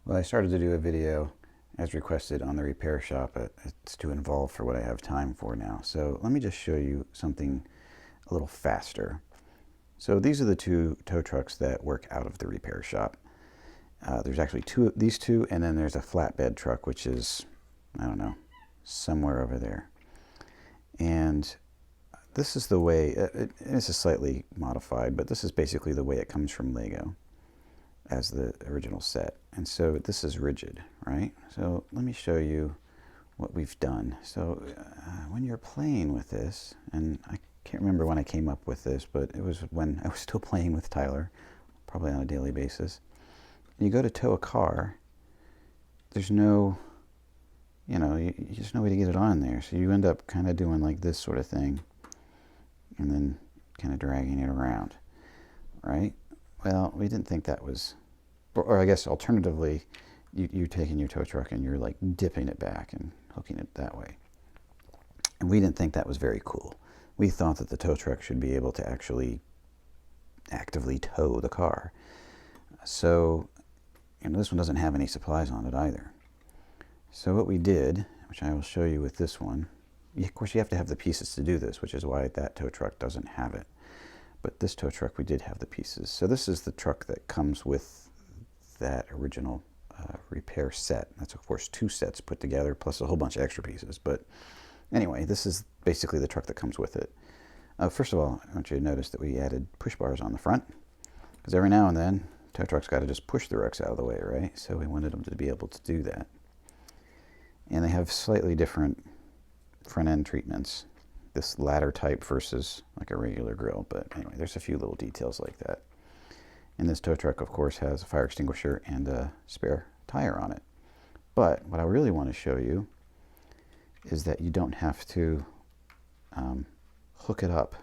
Well, I started to do a video as requested on the repair shop, but it's too involved for what I have time for now. So let me just show you something a little faster. So these are the two tow trucks that work out of the repair shop. There's actually these two, and then there's a flatbed truck, which is, I don't know, somewhere over there. And this is the way, this is slightly modified, but this is basically the way it comes from Lego as the original set. And so this is rigid, right? So let me show you what we've done. So when you're playing with this, and I can't remember when I came up with this, but it was when I was still playing with Tyler, probably on a daily basis. You go to tow a car, there's no, there's no way to get it on there. So you end up kind of doing like this sort of thing, and then kind of dragging it around, right? Well, we didn't think that was, or I guess alternatively, you're taking your tow truck and you're like dipping it back and hooking it that way. And we didn't think that was very cool. We thought that the tow truck should be able to actually actively tow the car. So, this one doesn't have any supplies on it either. So what we did, which I will show you with this one, of course you have to have the pieces to do this, which is why that tow truck doesn't have it. But this tow truck, we did have the pieces. So this is the truck that comes with that original repair set. That's of course 2 sets put together, plus a whole bunch of extra pieces. But anyway, this is basically the truck that comes with it. First of all, I want you to notice that we added push bars on the front, because every now and then, tow trucks got to just push the rucks out of the way, right? So we wanted them to be able to do that. And they have slightly different front end treatments. This ladder type versus like a regular grill. But anyway, there's a few little details like that. And this tow truck, of course, has a fire extinguisher and a spare tire on it. But what I really want to show you is that you don't have to hook it up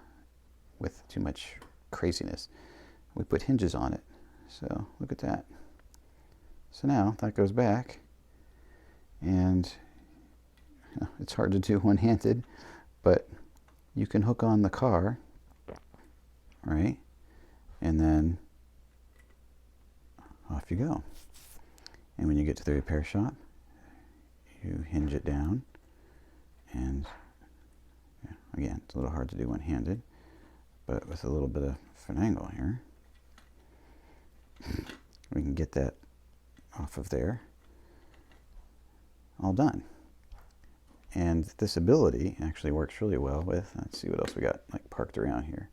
with too much craziness. We put hinges on it. So look at that. So now that goes back, and it's hard to do one-handed, but you can hook on the car, right? And then off you go. And when you get to the repair shop, you hinge it down, and again, it's a little hard to do one-handed, but with a little bit of finagle here, we can get that off of there, all done. And this ability actually works really well with, let's see what else we got like parked around here.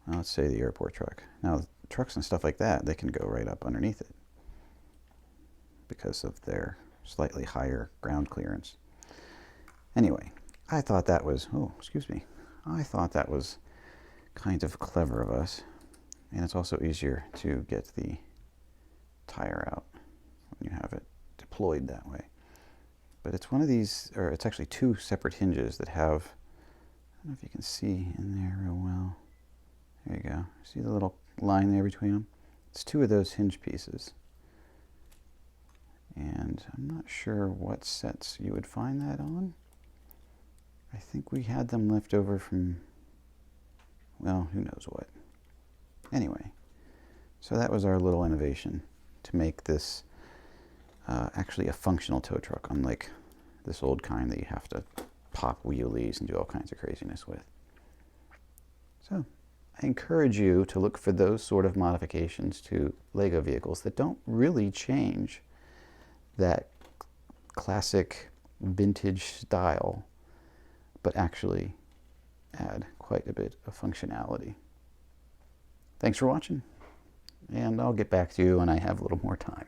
Well, let's say the airport truck. Now trucks and stuff like that, they can go right up underneath it because of their slightly higher ground clearance. Anyway, I thought that was, I thought that was kind of clever of us. And it's also easier to get the tire out when you have it deployed that way. But it's one of these, or it's actually 2 separate hinges that have, I don't know if you can see in there real well. There you go. See the little line there between them? It's 2 of those hinge pieces. And I'm not sure what sets you would find that on. I think we had them left over from, well, who knows what. Anyway, so that was our little innovation to make this actually a functional tow truck, unlike this old kind that you have to pop wheelies and do all kinds of craziness with. So I encourage you to look for those sort of modifications to Lego vehicles that don't really change that classic vintage style, but actually add quite a bit of functionality. Thanks for watching, and I'll get back to you when I have a little more time.